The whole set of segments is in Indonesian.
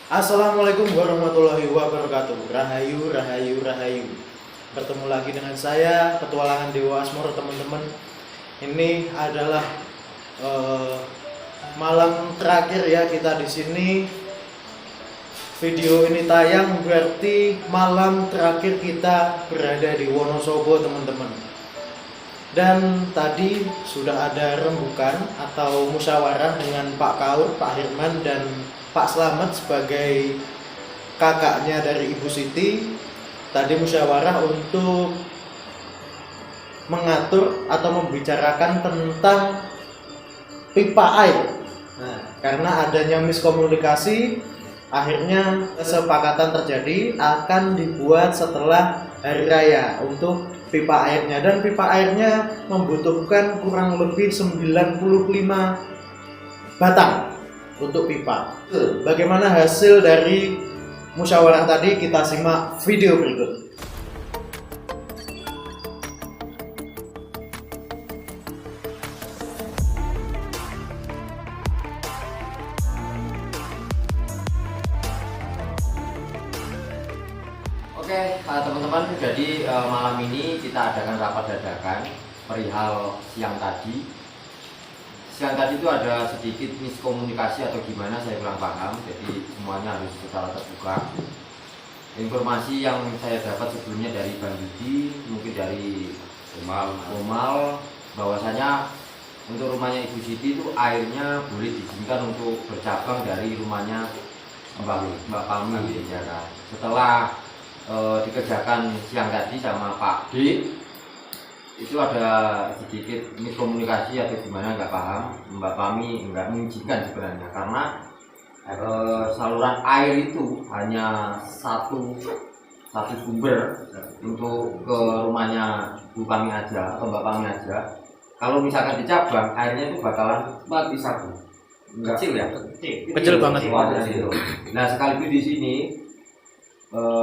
Assalamualaikum warahmatullahi wabarakatuh. Rahayu, rahayu, rahayu. Bertemu lagi dengan saya, petualangan Dewa Asmoro, teman-teman. Ini adalah malam terakhir ya kita di sini. Video ini tayang berarti malam terakhir kita berada di Wonosobo, teman-teman. Dan tadi sudah ada rembukan atau musyawarah dengan Pak Kaur, Pak Hirman, dan Pak Slamet sebagai kakaknya dari Ibu Siti. Tadi musyawarah untuk mengatur atau membicarakan tentang pipa air. Nah, karena adanya miskomunikasi, akhirnya kesepakatan terjadi akan dibuat setelah hari raya untuk pipa airnya, dan pipa airnya membutuhkan kurang lebih 95 batang untuk pipa. Bagaimana hasil dari musyawarah tadi? Kita simak video berikut. Oke, teman-teman, jadi malam ini kita adakan rapat dadakan perihal siang tadi. Siang tadi itu ada sedikit miskomunikasi atau gimana, saya kurang paham. Jadi semuanya harus secara terbuka. Informasi yang saya dapat sebelumnya dari Bang Yudi, mungkin dari Komal, bahwasanya untuk rumahnya Ibu Siti itu airnya boleh diizinkan untuk bercabang dari rumahnya Mbak Pami, ya kan. Setelah dikerjakan siang tadi sama Pak D, itu ada sedikit miskomunikasi atau gimana, nggak paham. Mbak Pami nggak mengizinkan sebenarnya karena saluran air itu hanya satu sumber untuk ke rumahnya Bu Pami aja atau Mbak Pami aja. Kalau misalkan dicabang, airnya itu bakalan mati satu. Kecil ya? Kecil banget. Kecil. Nah, sekaligus di sini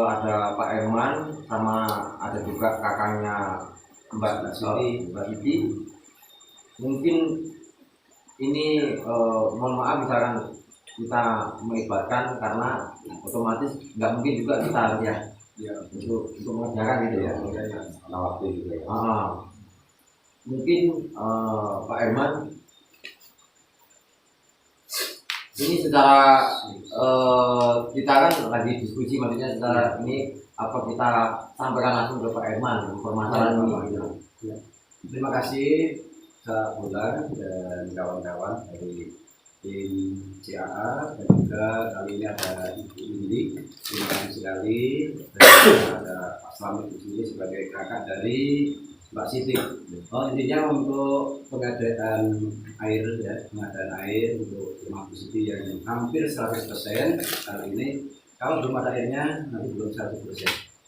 ada Pak Herman sama ada juga kakaknya Mbak Siti. Mungkin ini mohon maaf misalkan kita melibatkan karena otomatis nggak mungkin juga kita ya untuk mengerjakan gitu ya. Nah, waktu itu ya. Mungkin Pak Herman ini secara kita kan lagi diskusi, maksudnya secara ini apa kita sampaikan langsung ke Pak Herman permasalahan ini gitu. Ya. Terima kasih Kak Bulan dan kawan-kawan dari tim CAA, dan juga kali ini ada Ibu Indi. Terima kasih sekali. Dan ada Pak Slamet di sini sebagai kakak dari Mbak Siti. Intinya untuk pengadaan air ya, pengadaan air untuk rumah Bu Siti yang hampir 100% kali ini. Kalau belum ada airnya nanti belum 100%.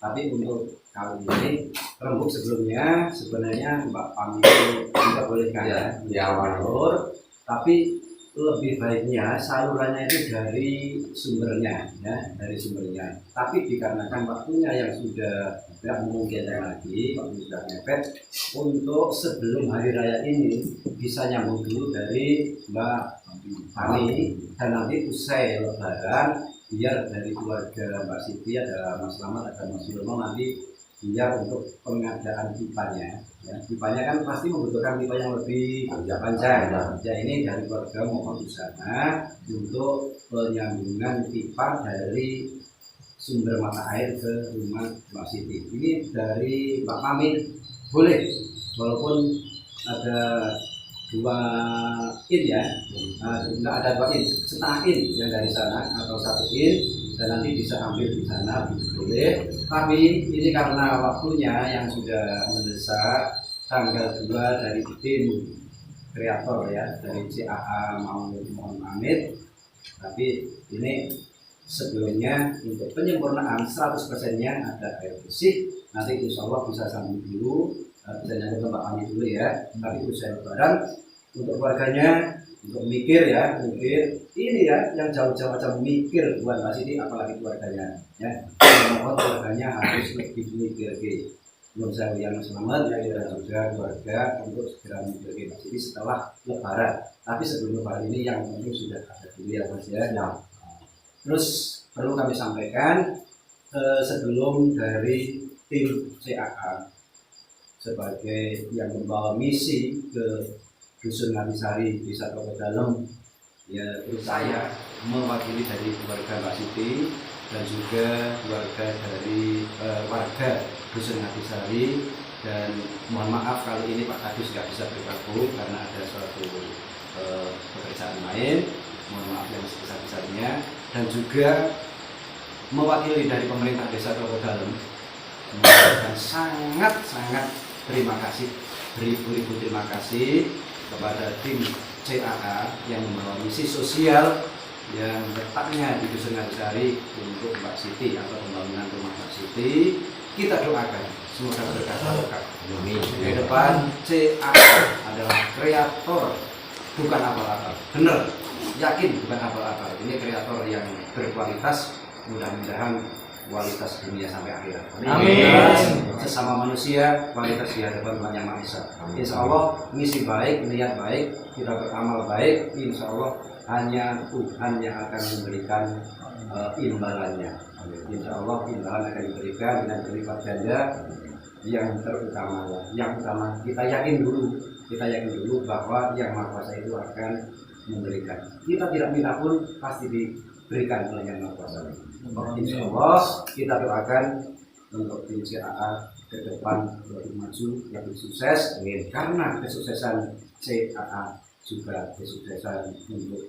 Tapi untuk kali ini rembuk sebelumnya sebenarnya Mbak Pami tidak bolehkan ya alur, tapi lebih baiknya salurannya itu dari sumbernya ya, dari sumbernya. Tapi dikarenakan waktunya yang sudah tidak memungkinkan lagi, waktu sudah mepet, untuk sebelum hari raya ini bisa nyambung dulu dari Mbak Pami, dan nanti usai lebaran biar dari keluarga Mbak Siti ada Mas Slamet, ada Mas Yono, nanti biar untuk pengadaan pipanya ya, pipanya kan pasti membutuhkan pipa yang lebih panjang ya, ini dari keluarga mohon usaha untuk penyambungan pipa dari sumber mata air ke rumah Mbak Siti. Ini dari Mbak Pami boleh, walaupun ada 2 in ya, nggak ada 2 in, setengah in yang dari sana atau 1 in, dan nanti bisa ambil di sana boleh. Tapi ini karena waktunya yang sudah mendesak, tanggal 2 dari tim kreator ya, dari CAA mau mohon pamit. Tapi ini sebelumnya untuk penyempurnaan 100%-nya ada air bersih, nanti insya Allah bisa sambung dulu, bisa nyambung ke Mbak Ani dulu ya. Tapi usai lebaran untuk keluarganya, untuk mikir ya, mikir ini ya, yang jauh-jauh aja mikir buat Mbak Siti, apalagi keluarganya ya. Mohon keluarganya harus lebih mikir ke belum saya yang selamat ya, dan juga keluarga untuk segera mikir Mbak Siti setelah lebaran. Tapi sebelum lebaran ini yang penting sudah ada dulu ya Mas ya. Terus perlu kami sampaikan sebelum dari tim CAA sebagai yang membawa misi ke Dusun Ngatisari Desa Toko Dalem, ya terus saya mewakili dari keluarga Mbak Siti dan juga keluarga dari warga Dusun Ngatisari, dan mohon maaf kali ini Pak Kadus nggak bisa bergabung karena ada suatu pekerjaan lain, mohon maaf yang sebesar-besarnya, dan juga mewakili dari pemerintah Desa Toko Dalem mengucapkan sangat terima kasih, beribu-ribu terima kasih kepada tim CAA yang membawa misi sosial yang letaknya di Dusun Ngatisari untuk Mbak Siti atau pembangunan rumah Mbak Siti. Kita doakan semoga berkah barokah. Ke depan CAA adalah kreator, bukan abal-abal. Benar, yakin bukan abal-abal. Ini kreator yang berkualitas, mudah-mudahan kualitas dunia sampai akhirat. Amin. Sesama manusia, kualitas di hadapan Tuhan Yang Maha Esa. Insya Allah misi baik, niat baik, kita beramal baik, insya Allah hanya Tuhan yang akan memberikan imbalannya. Insya Allah imbalan akan diberikan dengan berlipat ganda. Yang terutama, yang utama kita yakin dulu bahwa Yang Maha Kuasa itu akan memberikan. Kita tidak minta pun pasti diberikan oleh Yang Maha Kuasa. Insya Allah kita doakan untuk tim CAA ke depan lebih maju, lebih sukses. Karena kesuksesan CAA juga kesuksesan untuk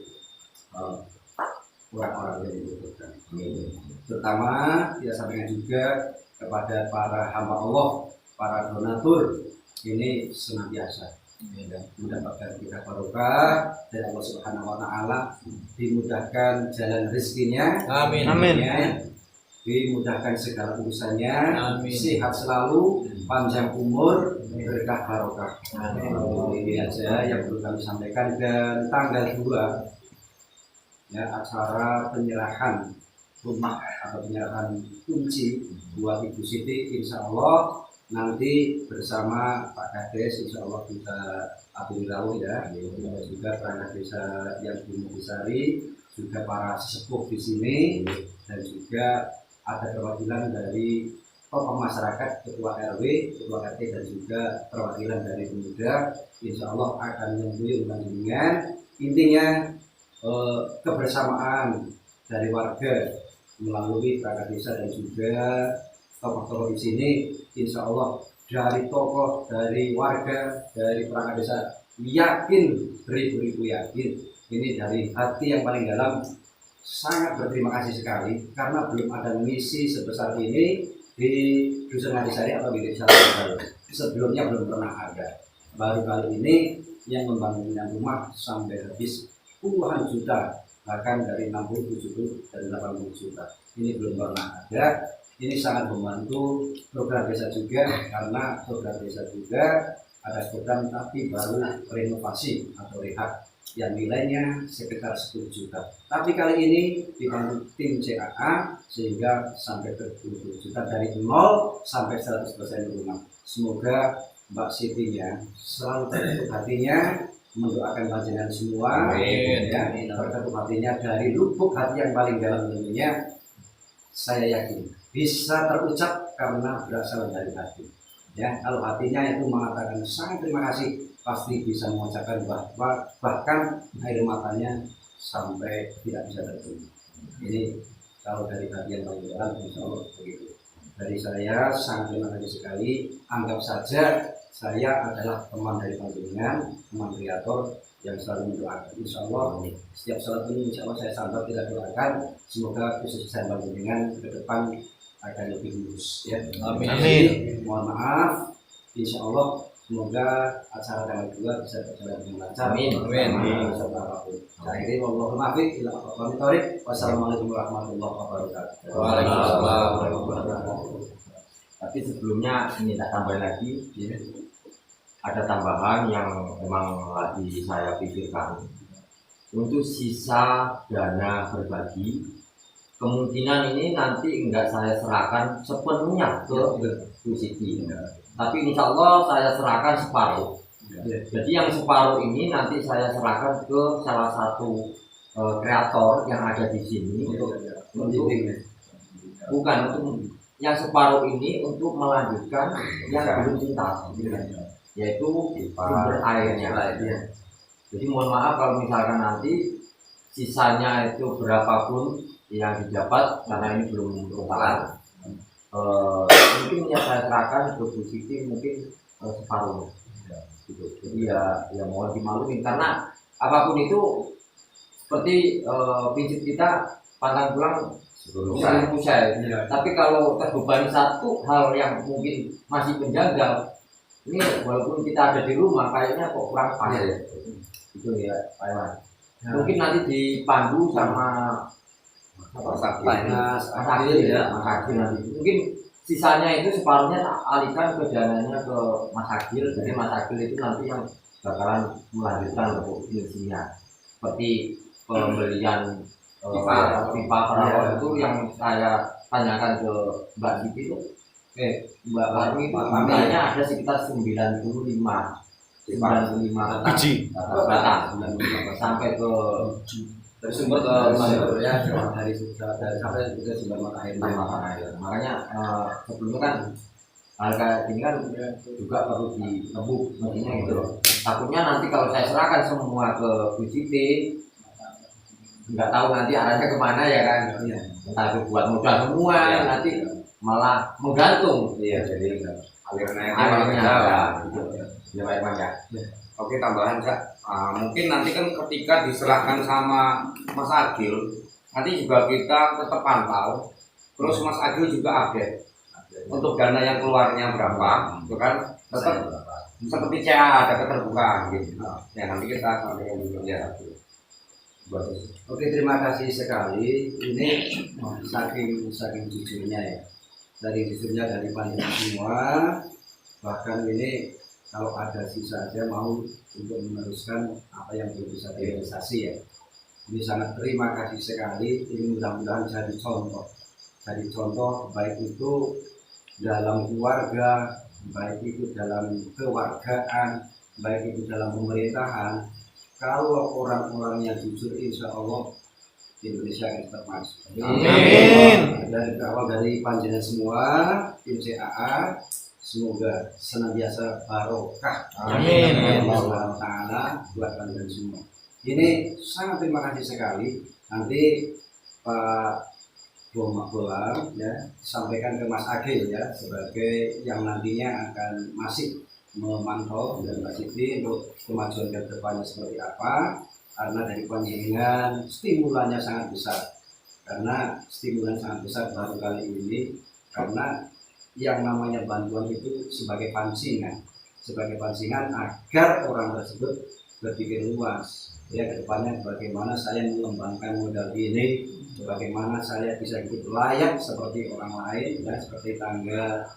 orang-orang yang dibutuhkan. Terutama kita sampaikan juga kepada para hamba Allah, para donatur, ini senantiasa mendapatkan kita barokah dari Allah Subhanahu wa Ta'ala, dimudahkan jalan rezekinya, Amin. dimudahkan segala urusannya, sehat selalu, panjang umur, berkah barokah. Ini aja yang perlu kami sampaikan. Dan tanggal 2 ya, acara penyerahan rumah atau penyerahan kunci buat Ibu Siti, insya Allah nanti bersama Pak Kades, insya Allah kita atur jauh ya, juga perangkat desa yang di Ngatisari, juga para sesepuh di sini, dan juga ada perwakilan dari tokoh masyarakat, ketua RW, ketua RT, dan juga perwakilan dari pemuda, insya Allah akan membeli dengan intinya kebersamaan dari warga melalui perangkat desa dan juga tokoh-tokoh di sini, insya Allah dari tokoh, dari warga, dari perangkat desa yakin, beribu-ribu yakin, ini dari hati yang paling dalam sangat berterima kasih sekali karena belum ada misi sebesar ini di Dusun Ngatisari atau di Desa Toko. Sebelumnya belum pernah ada. Baru kali ini yang membangunnya rumah sampai habis puluhan juta, bahkan dari 60, 70, dan 80 juta. Ini belum pernah ada. Ini sangat membantu program desa juga, karena program desa juga ada program tapi baru renovasi atau rehab yang nilainya sekitar 10 juta. Tapi kali ini dibantu tim CAA sehingga sampai ke 20 juta, dari 0 sampai 100% rumah. Semoga Mbak Siti-nya selalu tertutup hatinya mendoakan panjenengan semua. Amin. Ya, tertutup hatinya dari lubuk hati yang paling dalam tentunya. Saya yakin bisa terucap karena berasal dari hati. Ya, kalau hatinya itu mengatakan sangat terima kasih, pasti bisa mengucapkan bahkan air matanya sampai tidak bisa tertunduk. Ini kalau dari hati yang paling dalam, insya Allah begitu. Dari saya sangat terima kasih sekali. Anggap saja saya adalah teman dari panjenengan, teman kreator yang selalu mendoakan. Insya Allah setiap salat ini insya Allah saya sampai tidak doakan, semoga kesuksesan panjenengan ke depan akan lebih mulus ya. Amin. Mohon maaf, insya Allah semoga acara tanggal 2 bisa berjalan dengan lancar. Amin. Akhirnya wallahul muwaffiq ila aqwamit thoriq. Wassalamualaikum warahmatullahi wabarakatuh. Waalaikumsalam. Tapi sebelumnya minta tambahan lagi, ada tambahan yang memang lagi saya pikirkan untuk sisa dana berbagi. Kemungkinan ini nanti enggak saya serahkan sepenuhnya ke Bu Siti, tapi insya Allah saya serahkan separuh. Jadi yang separuh ini nanti saya serahkan ke salah satu kreator yang ada di sini untuk bukan untuk yang separuh ini untuk melanjutkan yang belum tuntas, yaitu sumber airnya. Jadi mohon maaf kalau misalkan nanti sisanya itu berapapun yang didapat karena ini belum tuntas, mungkin yang saya serahkan ke Bu Siti mungkin separuhnya. Gitu. Jadi ya mohon dimaklumi karena apapun itu seperti prinsip kita pantang pulang sebelum usai. Tapi kalau terbebani satu hal yang mungkin masih menjanggal, ini walaupun kita ada di rumah kayaknya kok kurang pas. Itu ya Pak Iwan. Mungkin nanti dipandu sama Mas Agil ya, Mas Agil nanti. Mungkin sisanya itu separuhnya alihkan ke dananya ke Mas Agil. Jadi Mas Agil itu nanti yang bakalan melanjutkan untuk fungsinya. Seperti pembelian pipa perawat itu yang saya tanyakan ke Mbak Siti itu, Mbak Parmi itu harganya ada sekitar 95 biji batang sampai ke dari sumber ke sumber ya, dari sampai ke sumber mata air. Makanya sebelumnya kan harga ini kan juga perlu dirembuk maksudnya gitu. Takutnya nanti kalau saya serahkan semua ke Bu Siti, nggak tahu nanti arahnya kemana ya kan, entah itu buat modal semua nanti malah menggantung. Jadi akhirnya gitu ya Pak Irman ya. Oke, tambahan Kak, mungkin nanti kan ketika diserahkan sama Mas Agil, nanti juga kita tetap pantau, terus Mas Agil juga update untuk dana yang keluarnya berapa, itu kan tetap seperti CA ada keterbukaan gitu. Ya nanti kita sampaikan juga ya. Oke, terima kasih sekali. Ini saking jujurnya ya, dari jujurnya dari panjenengan semua. Bahkan ini kalau ada sisa saja mau untuk meneruskan apa yang belum bisa realisasi ya. Ini sangat terima kasih sekali. Ini mudah-mudahan jadi contoh baik itu dalam keluarga, baik itu dalam kewargaan, baik itu dalam pemerintahan. Kalau orang-orang yang jujur, insya Allah Indonesia akan tetap maju. Amin. Dan kalau dari panjenengan semua tim CAA, semoga senantiasa barokah. Amin. Allah Taala buat panjenengan semua. Ini sangat terima kasih sekali. Nanti Pak Bolang ya sampaikan ke Mas Agil ya sebagai yang nantinya akan masih memantau dan Mbak Siti untuk kemajuan ke depannya seperti apa, karena dari panjenengan stimulannya sangat besar, baru kali ini, karena yang namanya bantuan itu sebagai pancingan agar orang tersebut berpikir luas ya ke depannya, bagaimana saya mengembangkan modal ini, bagaimana saya bisa hidup layak seperti orang lain ya, seperti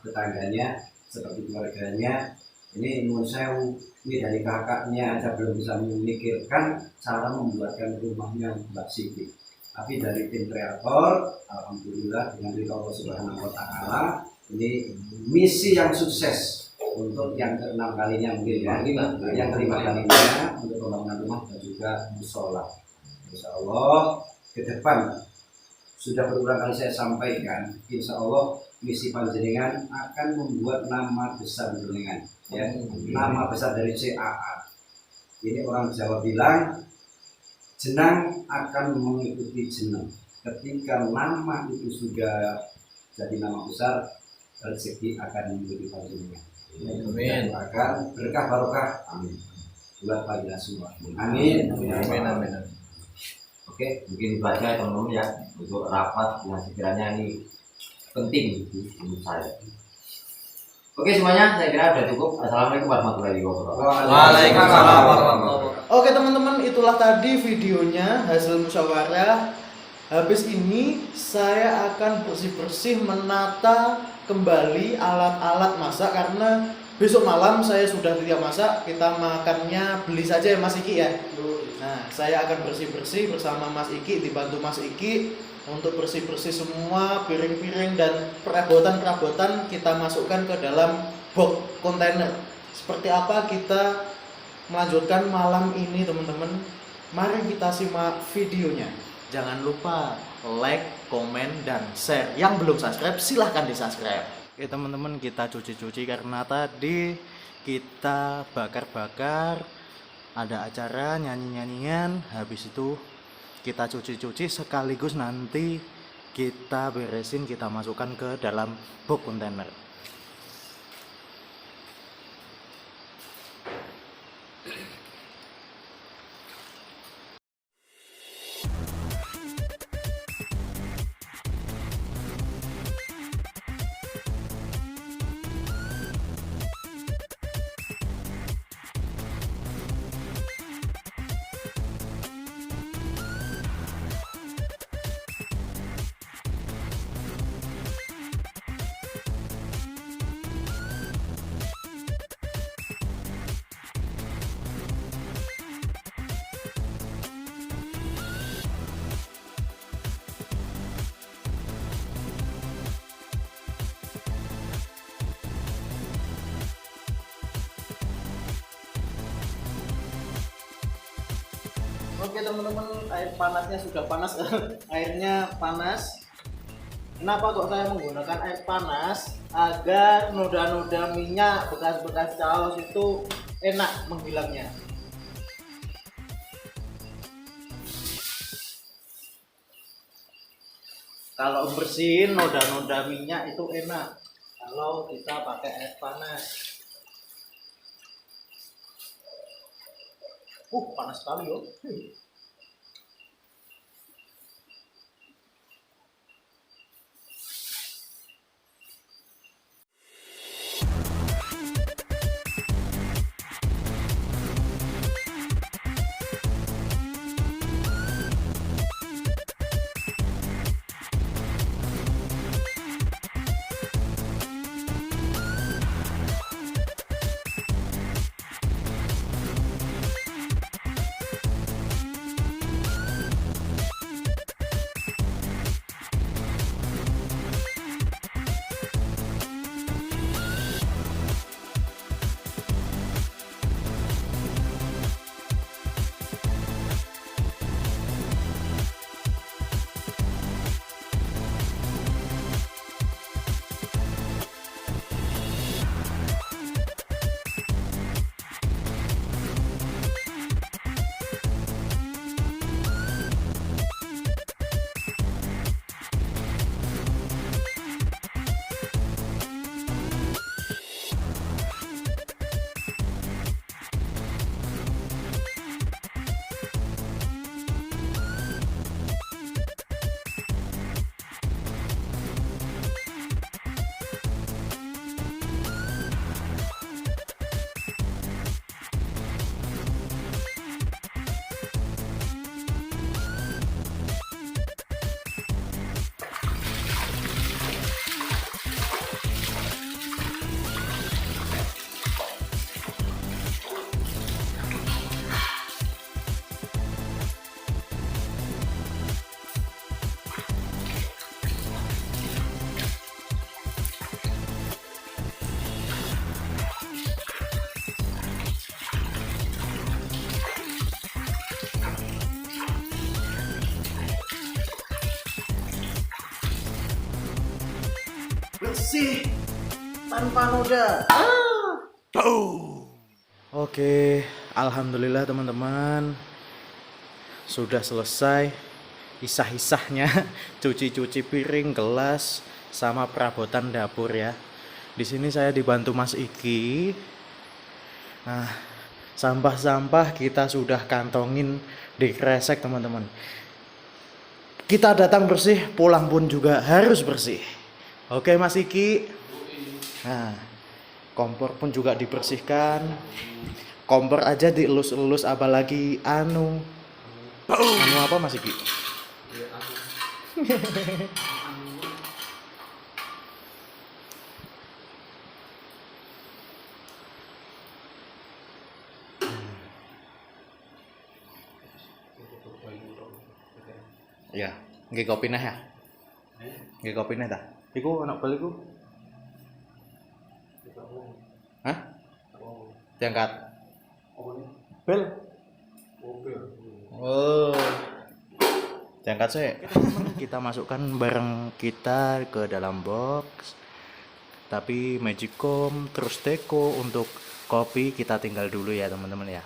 tetangganya, seperti keluarganya. Ini menurut saya ini dari kakaknya aja belum bisa memikirkan cara membuatkan rumahnya Mbak Siti. Tapi dari tim kreator, alhamdulillah dengan ridho Allah Subhanahu wa Ta'ala, ini misi yang sukses untuk yang ke-6 kalinya mungkin ya. Yang ke-5 kalinya untuk pembangunan rumah dan juga musola. Insya Allah ke depan sudah berulang kali saya sampaikan, insya Allah misi panjenengan akan membuat nama besar panjenengan ya, nama besar dari CAA. Ini orang Jawa bilang jenang akan mengikuti jeneng. Ketika nama itu sudah jadi nama besar, rezeki akan mengikuti panjenengan. Amin. Akan berkah barokah. Amin. Buat panjenengan semua. Amin. Amin. Oke, mungkin itu aja teman-teman ya untuk rapat yang sekiranya ini penting menurut saya. Oke semuanya, saya kira sudah cukup. Assalamualaikum warahmatullahi wabarakatuh. Waalaikumsalam warahmatullahi wabarakatuh. Oke teman-teman, itulah tadi videonya hasil musyawarah. Habis ini saya akan bersih-bersih menata kembali alat-alat masak, karena besok malam saya sudah tidak masak, kita makannya beli saja ya Mas Iki ya. Nah, saya akan bersih-bersih bersama Mas Iki, dibantu Mas Iki untuk bersih-bersih semua piring-piring dan perabotan-perabotan kita masukkan ke dalam box kontainer. Seperti apa kita melanjutkan malam ini teman-teman? Mari kita simak videonya. Jangan lupa like, komen, dan share. Yang belum subscribe silahkan di subscribe. Oke teman-teman, kita cuci-cuci karena tadi kita bakar-bakar, ada acara nyanyi-nyanyian. Habis itu kita cuci-cuci sekaligus nanti kita beresin, kita masukkan ke dalam box kontainer. Oke teman-teman, air panasnya sudah panas. Airnya panas. Kenapa kok saya menggunakan air panas? Agar noda-noda minyak bekas-bekas caos itu enak menghilangnya. Kalau bersihin noda-noda minyak itu enak kalau kita pakai air panas. Panas sekali yo. Bersih tanpa noda. Oke, alhamdulillah teman-teman, sudah selesai isah-isahnya. Cuci-cuci piring, gelas, sama perabotan dapur ya. Di sini saya dibantu Mas Iki. Nah, sampah-sampah kita sudah kantongin di kresek teman-teman. Kita datang bersih, pulang pun juga harus bersih. Oke Mas Iki. Nah, kompor pun juga dibersihkan. Kompor aja dielus-elus, apalagi anu apa Mas Iki? Ya, nggih kopi neh ya. Nggih kopi neh ta. Iku anak bal iku. Hah? Diangkat. Bel. Oh. Diangkat sih. Kita masukkan barang kita ke dalam box. Tapi Magicom terus Deco untuk kopi kita tinggal dulu ya teman-teman ya.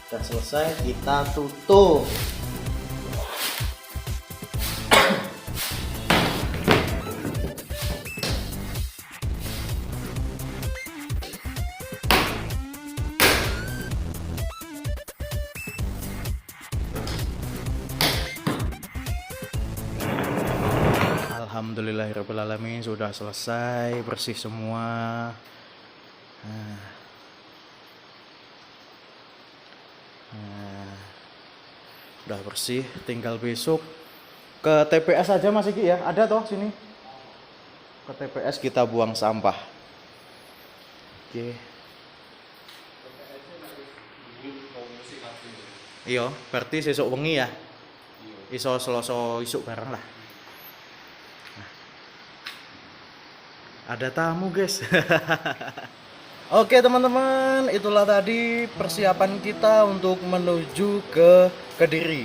Sudah selesai, kita tutup. Alhamdulillahirrahmanirrahim, sudah selesai, bersih semua. Udah bersih, tinggal besok ke TPS aja Mas Iki ya. Ada toh sini. Ke TPS kita buang sampah. Oke. Iya, berarti sesuk wengi ya. Iso Selasa isuk bareng lah. Nah. Ada tamu, guys. Oke teman-teman, itulah tadi persiapan kita untuk menuju ke Kediri.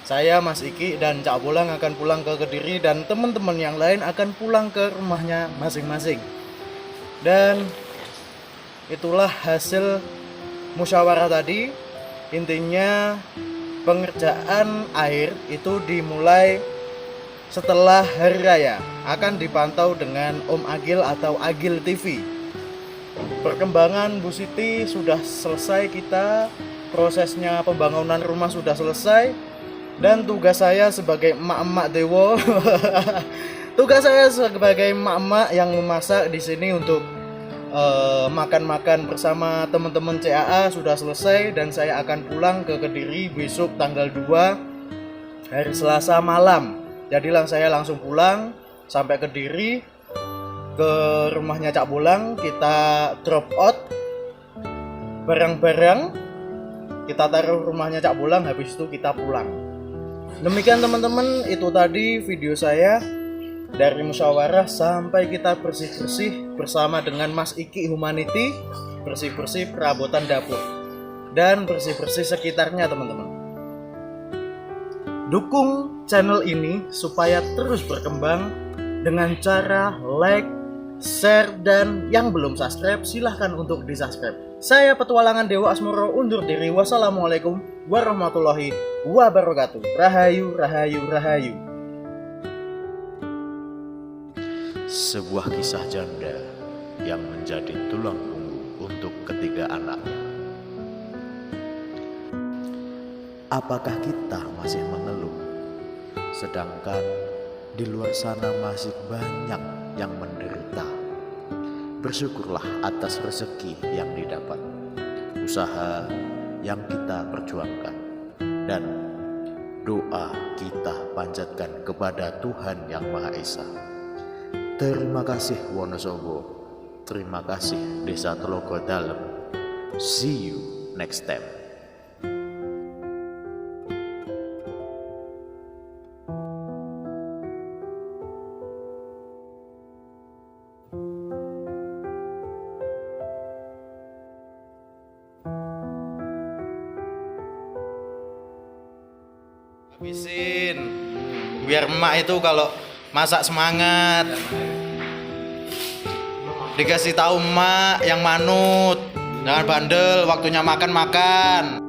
Saya Mas Iki dan Cak Bolang akan pulang ke Kediri dan teman-teman yang lain akan pulang ke rumahnya masing-masing. Dan itulah hasil musyawarah tadi. Intinya pengerjaan air itu dimulai setelah hari raya, akan dipantau dengan Om Agil atau Agil TV. Perkembangan Bu Siti sudah selesai, kita prosesnya pembangunan rumah sudah selesai, dan tugas saya sebagai emak-emak dewo tugas saya sebagai emak-emak yang memasak di sini untuk makan-makan bersama teman-teman CAA sudah selesai, dan saya akan pulang ke Kediri besok tanggal 2 hari Selasa malam. Jadilah saya langsung pulang sampai Kediri ke rumahnya Cak Bolang, kita drop out barang-barang, kita taruh rumahnya Cak Bolang, habis itu kita pulang. Demikian teman-teman, itu tadi video saya dari musyawarah sampai kita bersih-bersih bersama dengan Mas Iki Humanity, bersih-bersih perabotan dapur dan bersih-bersih sekitarnya teman-teman. Dukung channel ini supaya terus berkembang dengan cara like, share, dan yang belum subscribe silahkan untuk di subscribe. Saya Petualangan Dewa Asmoro undur diri. Wassalamualaikum warahmatullahi wabarakatuh. Rahayu, rahayu, rahayu. Sebuah kisah janda yang menjadi tulang punggung untuk ketiga anaknya. Apakah kita masih mengeluh, sedangkan di luar sana masih banyak yang menderita? Bersyukurlah atas rezeki yang didapat, usaha yang kita perjuangkan, dan doa kita panjatkan kepada Tuhan Yang Maha Esa. Terima kasih Wonosobo, terima kasih Desa Telogo Dalem. See you next time. Habisin biar emak itu kalau masak semangat, dikasih tahu emak yang manut, jangan bandel, waktunya makan.